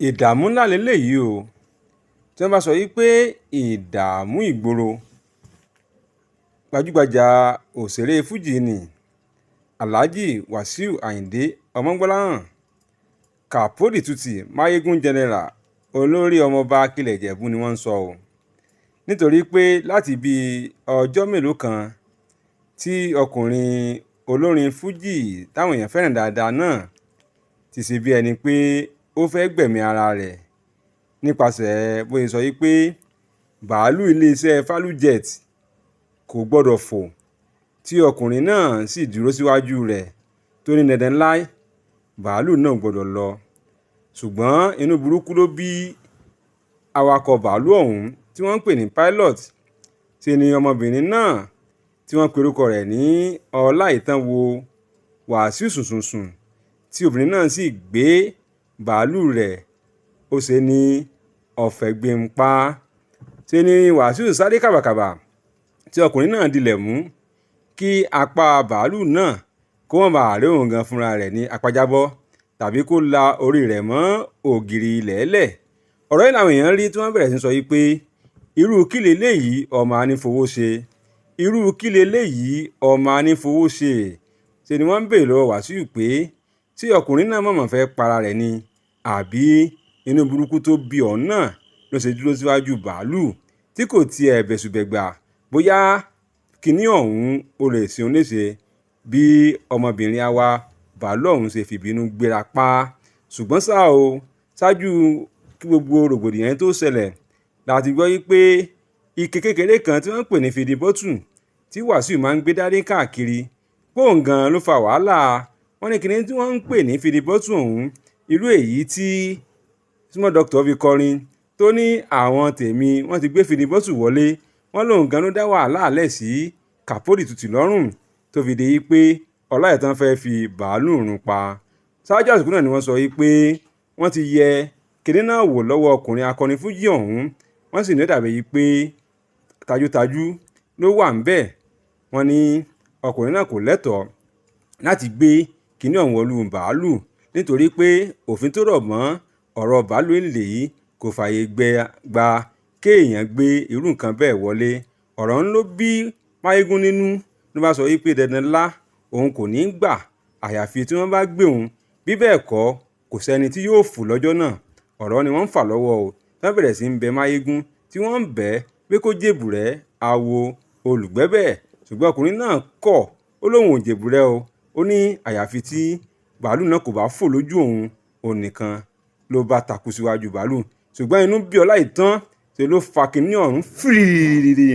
ìdààmú ńlá leléyìí o. Tí wọ́n bá sọ yí pé ìdààmú ìgboro, gbajúgbajà òṣèré fújì ni Alhaji Wasiu Ayinde Ọmọgbọ́láhàn, Capo di Tutti Mayegun General, olórí ọmọọba akilẹ̀ Ìjẹ̀bú ni wọ́n ń sọ o. Nítorí pé láti bí ọjọ́ mélòó kan tí ọkùnrin olórin fújì táwọn èèyàn fẹ́ràn dáadáa náà ti ṣe bí ẹni pé ó fẹ́ gbẹ̀mí ara rẹ̀ nípasẹ̀ bóyá sọ yí pé bàálù iléeṣẹ́ Falujet kò gbọ́dọ̀ fò, tí ọkùnrin náà sì dúró síwájú rẹ̀ tó ní dandan láì bàálù náà gbọ́dọ̀ lọ. Ṣùgbọ́n inú burúkú ló bí awakọ̀ bàálù ọ̀hún tí wọ́n ń pè ní pilot. Ṣe ni ọmọbìnrin náà tí wọ́n pe orúkọ rẹ̀ ní Ọláìtánwò Wàsíù Sùnsùnsùn, tí obìnrin náà sì gbé bàálù rẹ̀ ó ṣe ní ọ̀fẹ́gbẹ́mpá. Ṣe ni Wàsíù sáré kàbàkàbà tí ọkùnrin náà dilẹ̀ mú kí apá bàálù náà kó wọ́n bá rí òun gan fúnra rẹ̀ ní apájábọ́ tàbí kó la orí rẹ̀ mọ́ ògiri ilẹ̀ẹ́lẹ̀. Ọ̀rọ̀ yìí làwọn èèyàn rí tí wọ́n bẹ̀rẹ̀ sí sọ yí pé irú kí leléyìí ọmọ anífowó ṣe, irú kí leléyìí ọmọ anífowó ṣe. Ṣe ni wọ́n ń béèrè lọ́wọ́ Wàsíù pé tí ọkùnrin náà mọ̀mọ́ fẹ́ para rẹ̀ ni àbí inú burúkú tó bí ọ̀hún náà ló ṣe dúró síwájú bàálù tí kò tiẹ̀ bẹ̀sùbẹ̀gbà bóyá kinní ọ̀hún ó lè ṣeun léṣe bí ọmọbìnrin awa bàálù ọ̀hún ṣe fìbínú gbéra pa. Ṣùgbọ́n ṣá o, ṣáájú kí gbogbo rògbòdìyàn tó ṣẹlẹ̀ láti gbọ́ yí pé ike kékeré kan tí wọ́n ń pè ní fìdí bọ́tù tí Wàsíù máa ń gbé dání káàkiri pòun gan ló fa wàhálà. Wọ́n ní kinní tí wọ́n ń pè ní fìdí bọ́tù ọ̀hún, irú èyí tí Small Doctor fi kọrin tó ní àwọn tèmi wọ́n ti gbé fìdí bọ́tù wọlé, wọ́n lòun gan ló dá wàhálà lẹ̀ sí Capo di Tutti lọ́rùn tó fi di yí pé Ọláìtàn fẹ́ fi bàálù run pa. Ṣáájú àsìkò náà ni wọ́n sọ yí pé wọ́n ti yẹ kinní náà wò lọ́wọ́ ọkùnrin akọrin fújì ọ̀hún, wọ́n sì ní ó dàbí yí pé tajútajú ló wà ń bẹ̀. Wọ́n ní ọkùnrin náà kò lẹ́tọ̀ọ́ láti gbé kinní ọ̀hún wọlú bàálù nítorí pé òfin tó rọ̀ mọ́ ọ̀rọ̀ bàálù ilé yìí kò fààyè gba kéèyàn gbé irú nǹkan bẹ́ẹ̀ wọlé. Ọ̀rọ̀ ń ló bí Máyégún nínú ló bá sọ yí pé dandan lá òun kò ní gbà àyàfi tí wọ́n bá gbé òun, bí bẹ́ẹ̀ kọ́ kò sẹ́ni tí yóò fò lọ́jọ́ náà. Ọ̀rọ̀ ni wọ́n ń fà lọ́wọ́ o, tí wọ́n bẹ̀rẹ̀ sí ń bẹ Máyégún tí wọ́n ń bẹ̀ pé kó jèbùrẹ́ awo olùgbẹ́bẹ̀. Ṣùgbọ́n ọkùnrin náà kọ̀, ó lóun ò jèbùrẹ́ o, ó ní àyàfi tí bàálù náà kò bá fò lójú òun nìkan ló bá takú síwájú bàálù. Ṣùgbọ́n inú bí Ọláìtàn ṣe ló fa kinní ọ̀hún fìrìrì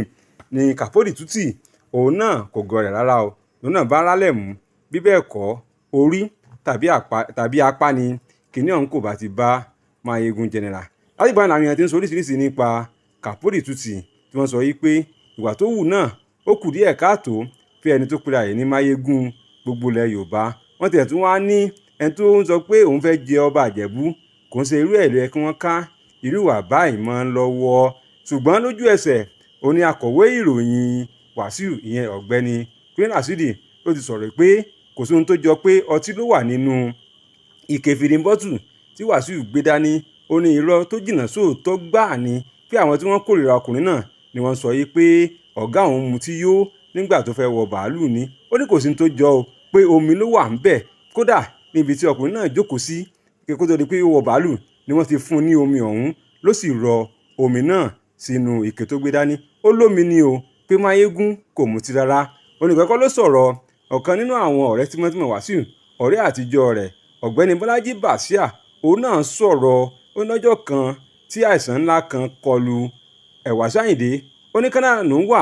ní Capo di Tutti. Òun náà kò gọ̀ rẹ̀ rárá o, òun náà bá rálẹ̀ mú, bí bẹ́ẹ̀ kọ́ orí tàbí apá ni kinní ọ̀hún kò bá ti bá Mayegun General. Láti ìgbà náà àwọn èèyàn ti ń sọ oríṣiríṣi nípa Capo di Tutti tí wọ́n sọ yí pé ìwà tó wù náà ó kù díẹ̀ káàtó fún ẹni tó pera rẹ̀ ní Mayegun gbogbo ilẹ̀ Yorùbá. Wọ́n tiẹ̀ tún wá ní ẹni tó ń sọ pé òun fẹ́ jẹ ọba Ìjẹ̀bú kò ń ṣe irú ẹ̀ ló yẹ kí wọ́n ká irú ìwà báyìí mọ́ lọ́wọ́. Ṣùgbọ́n lójú ẹsẹ̀ òun ni akọ̀wé ìròyìn Wàsíù ìyẹn ọ̀gbẹ́ni Queen Rasidi ló ti sọ̀rọ̀ pé kò sí ohun tó jọ pé ọtí ló wà nínú ike fìdí bọ́tù tí Wàsíù gbé dání. Ó ní irọ́ tó jìnnà sóòótọ́ gbáà ni pé àwọn tí wọ́n kórìíra ọkùnrin náà ni wọ́n sọ yí pé ọ̀gá òun mutí yó nígbà tó fẹ́ wọ bàálù ni. Ó ní kò sí ohun tó jọ o, pé omi ló wà ń bẹ̀, kódà níbi tí ọkùnrin náà jókòó sí kó tó di pé ó wọ bàálù ni wọ́n ti fún un ní omi ọ̀hún ló sì rọ omi náà sínú ike tó gbé dání. Ó lómi ni o, pé Máyégún kò mutí rárá. Oníkẹ́kọ́ ló sọ̀rọ̀ ọ̀kan nínú àwọn ọ̀rẹ́ tímọ́tímọ́ Wàsíù, ọ̀rẹ́ àtijọ́ rẹ̀ ọ̀gbẹ́ni Bọ́lájí Bàsíà. Òun náà sọ̀rọ̀ ó lọ́jọ́ kan tí àìsàn ńlá kan kọlu Wàsíù Àyìndé, ó ní Canada lòún wà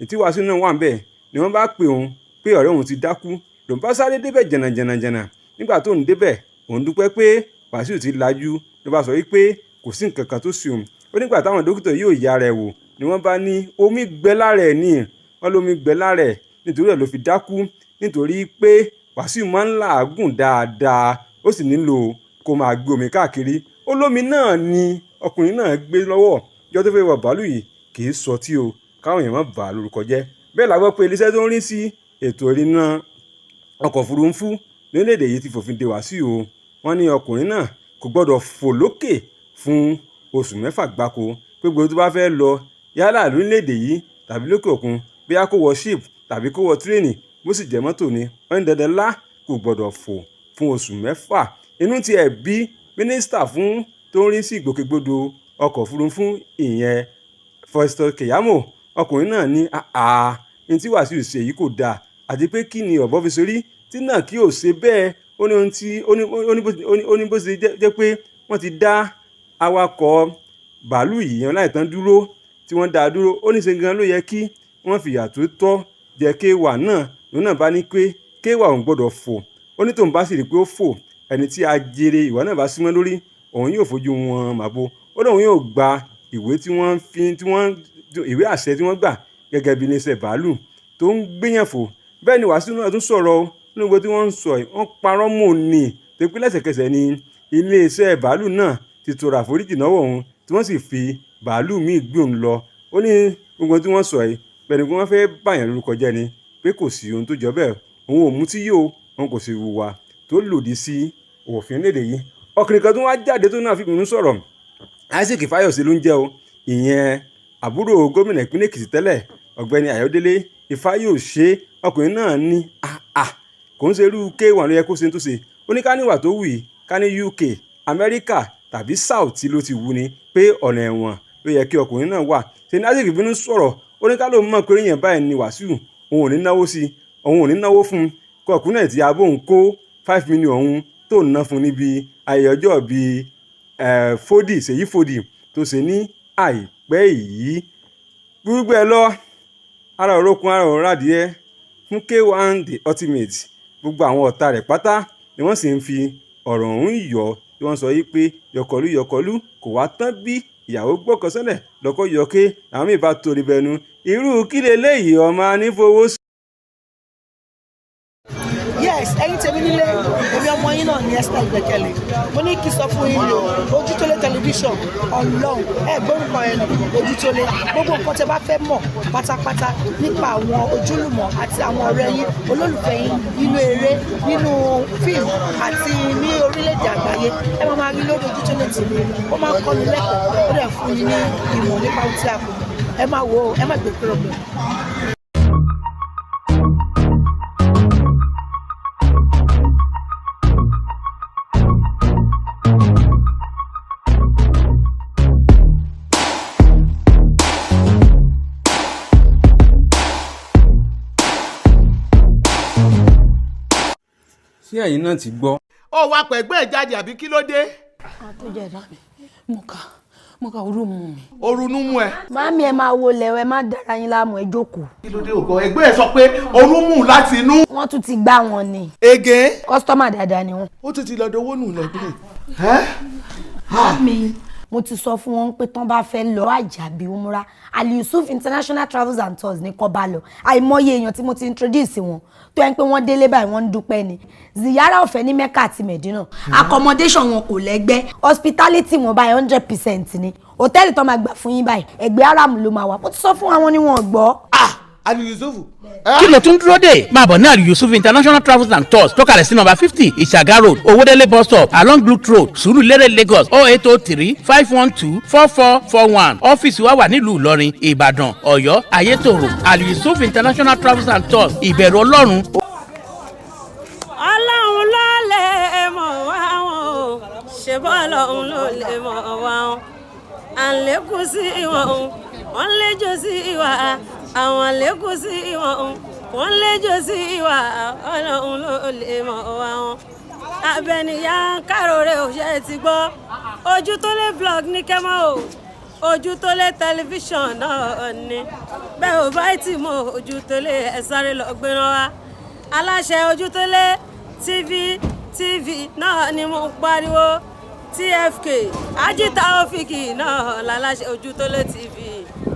tí Wàsíù náà wà ń bẹ̀ ni wọ́n bá pè òun pé ọ̀rẹ́ òun ti dákú. Lòun bá sáré débẹ̀ jànàjànà. Nígbà tó ń débẹ̀ òun dúpẹ́ pé Wàsíù ti lajú, ló bá sọ wípé kò sí nǹkan kan tó sí òun. Ó nígbà táwọn dókítà yóò ya rẹ̀ wò ni wọ́n bá ní omi gbẹ lára ẹ̀ ni, wọ́n lómi gbẹ lára ẹ̀ nítorí ẹ̀ ló fi dákú, nítorí pé Wàsíù máa ń làágùn dáadáa ó sì nílò kó máa gbé omi káàkiri. Ó lómi náà ni ọkùnrin náà gbé lọ́wọ́ jọ́ tó fẹ́ wọ bàálù yìí, kì í sọ tí o, káwọn èèyàn má bà á lórúkọ jẹ́. Bẹ́ẹ̀ la gbọ́ pé iléeṣẹ́ tó ń rí sí ètò ìrìnnà ọkọ̀ òfurufú lórílẹ̀‐èdè yìí ti fòfin de Wàsíù o. Wọ́n ní ọkùnrin náà kò gbọ́dọ̀ fò lókè fún oṣù 6 gbáko pé gbogbo tó bá fẹ́ lọ yálà lórílẹ̀‐èdè yìí tàbí lókè òkun bí a kó wọ ship tàbí kó wọ tírèènì bó sì jẹ́ mọ́tò ni wọ́n ní dandan lá kò gbọ́dọ̀ fò fún oṣù 6. inú tiẹ̀ bí mínísítà fún tó ń rí sí ìgbòkègbodò ọkọ̀ òfurufú ìyẹn Festus Keyamo ọkùnrin náà ní ní tí Wàsíù ṣe yìí kò dáa àti pé kí ni ọ̀bọ fi sórí tí náà kí ò ṣe bẹ́ẹ̀ ó ní bó ṣe jẹ́ pé wọ́n ti dá awakọ̀ bàálù yìí yan láìtán dúró tí wọ́n dá a dúró ó ní ṣe gan ló yẹ kí wọ́n fìyà tó tọ́ jẹ Kéwà náà lòun náà bá ní pé Kéwà òun gbọ́dọ̀ fò ó ní tóun bá sì rí pé ó fò ẹni tí a jèrè ìwà náà bá símọ́ lórí òun yóò fojú wọn màbo ó lóun yóò gba ìwé ìwé àṣẹ tí wọ́n gbà gẹ́gẹ́ bí iléeṣẹ́ bàálù tó ń gbéyàn fò bẹ́ẹ̀ ni Wàsíù náà tún sọ̀rọ̀ nínú gbogbo tí wọ́n ń sọ yìí wọ́n parọ́ mọ́ ni tó pé lẹ́sẹ̀kẹsẹ̀ ni iléeṣẹ́ bàálù náà ti tọrọ àforíjì lọ́wọ́ òun tí wọ́n sì fi bàálù míì gbé òun lọ ó ní gbogbo tí wọ́n sọ yìí pẹ̀lú pé wọ́n fẹ́ bàyàn lórúkọ jẹ́ ni pé kò sí ohun tó jọ bẹ́ẹ̀ òun ò mutí yóò wọn kò sì hùwà tó lòdì sí òfin lédè yìí ọkùnrin kan tó wá jáde tó náà fi ìpinnu sọ̀rọ̀ Isaac Fáyọ̀sé ló ń jẹ́ o ìyẹn àbúrò gómìnà ìpínlẹ̀ Èkìtì tẹ́lẹ̀ ọ̀gbẹ́ni Ayọ̀délé Ifáyòsé ọkùnrin náà ní kò ń ṣe irú K1 ló yẹ kó ṣe tó ṣe ó ní ká níwà tó wù í ká ní UK Amẹ́ríkà tàbí South ló ti wù ní pé ọ̀nà ẹ̀wọ̀n ló yẹ kí ọkùnrin náà wà ṣe ní Isaac bínú sọ̀rọ̀ ó ní ká ló mọ̀ pé èèyàn báyìí ni Wàsíù òun ò ní náwó sí òun ò ní náwó fún kó ọkùnrin náà ti abó òun kó 5 million òun tó ná fún níbi ayẹyẹ ọjọ́ bíi Ṣèyí Fòdì tó ṣe ní àìpẹ́ yìí gbúgbẹ́ lọ ara òrókun ara òrádìẹ fún K1 the ultimate gbogbo àwọn ọ̀tá rẹ̀ pátá ni wọ́n sì ń fi ọ̀rọ̀ ọ̀hún yọ̀ tí wọ́n sọ yìí pé yọkọ̀lú kò wá tán bí ìyàwó gbọ́kọ̀ sẹ́lẹ̀ lọ́kọ́ yọké àwọn míì bá torí bẹnu irú kí leléyìí ọmọ anífowó. Yes, ẹ̀yin tèmi nílé èmi ọmọ yín náà ní Esther Ìgbẹ́kẹ̀lé mo ní kí sọ fún yín o Ojútólé tẹlifíṣàn Ọlọ́run gbórúkọ ẹ̀ nù Ojútólé gbogbo nǹkan tẹ́ bá fẹ́ mọ̀ pátápátá nípa àwọn ojúlùmọ̀ àti àwọn ọ̀rẹ́ yín olólùfẹ́ yín nínú eré nínú fíìmù àti ní orílẹ̀-èdè àgbáyé ẹ máa rí lórí Ojútólé TV ó máa ń kọ́ni lẹ́kọ̀ọ́ ó dẹ̀ fún yín ní ìmọ̀ nípa ohun tí a kò mọ̀ ẹ máa wò ó ẹ má gbé kúrò bẹ́ẹ̀. ṣé ẹ̀yin náà ti gbọ́. ó wá pẹ̀gbẹ́ ẹ̀ jáde àbí kí ló dé. àtúnjẹ dá mi mo ka orú mu mi. orunú mú ẹ. Màámi ẹ máa wọlé ẹ má dára yín láàmú ẹ jókòó. kí ló dé ògbọ́ ẹgbẹ́ ẹ sọ pé orun mú láti inú. wọ́n tún ti gbá wọn ni. ege. kọ́sítọ́mà dáadáa ni wọ́n. ó tún ti lọ dowó nù lẹ́gbẹ̀ẹ́. Màámi mo ti sọ fún wọn pé tán bá fẹ́ lọ àjàbí umra Ali Yusuf International Travels and Tours ní kọ́ bá lọ àìmọye èèyàn tí mo ti introduce wọn tó yẹn pé wọ́n délé báyìí wọ́n ń dúpẹ́ ni ziyara ọ̀fẹ́ ní Mecca àti Medina accommodation wọn kò lẹ́gbẹ́ hospitality wọn báyìí 100% ni hòtẹ́ẹ̀lì tó máa gbà fún yín báyìí ẹgbẹ́ aram ló máa wà mo ti sọ fún àwọn ni wọn gbọ́. Ali Yusuf. kí ló tún dúró dé máa bọ̀ ní Ali Yusuf International Travels and Tours tó kalẹ̀ sí nọ́mbà 50 Ìṣàgá road Owódélé bus stop along Blue road Sùúrùlérè Lagos 0803 512 4441 ọ́fíìsì wa wà nílùú Ìlọrin Ìbàdàn Ọ̀yọ́ Ayétòrò Ali Yusuf International Travels and Tours ìbẹ̀rù Ọlọ́run. Ọlọ́run ló lè mọ̀ wá wọn o ṣe bọ́ Ọlọ́run ló lè mọ̀ wá wọn à ń lékún sí wọn o wọ́n léjò sí ìwà àwọn lékún sí wọn wọ́n léjò sí ìwà Ọlọ́run ló lè mọ̀ wá wọn. Abẹnìyà Káróré òṣèré ti gbọ́ Ojútólé vlog ní kẹ́mọ́ o Ojútólé tẹlifíṣàn náà ni bẹ́ẹ̀ ò bá ti mọ Ojútólé ẹ sáré lọ gbéná wá aláṣẹ Ojútólé TV náà ni mo pariwo TFK Ajita Ofiki náà láláṣẹ Ojútólé TV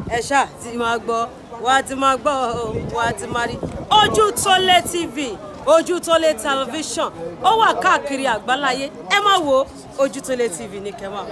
ẹ ṣáà ti máa gbọ́ wà á ti máa gbọ́ wà á ti máa rí Ojútólé TV Ojútólé tẹlifíṣàn ó wà káàkiri àgbáláyé ẹ máa wo Ojútólé TV ní kẹ́mọ́.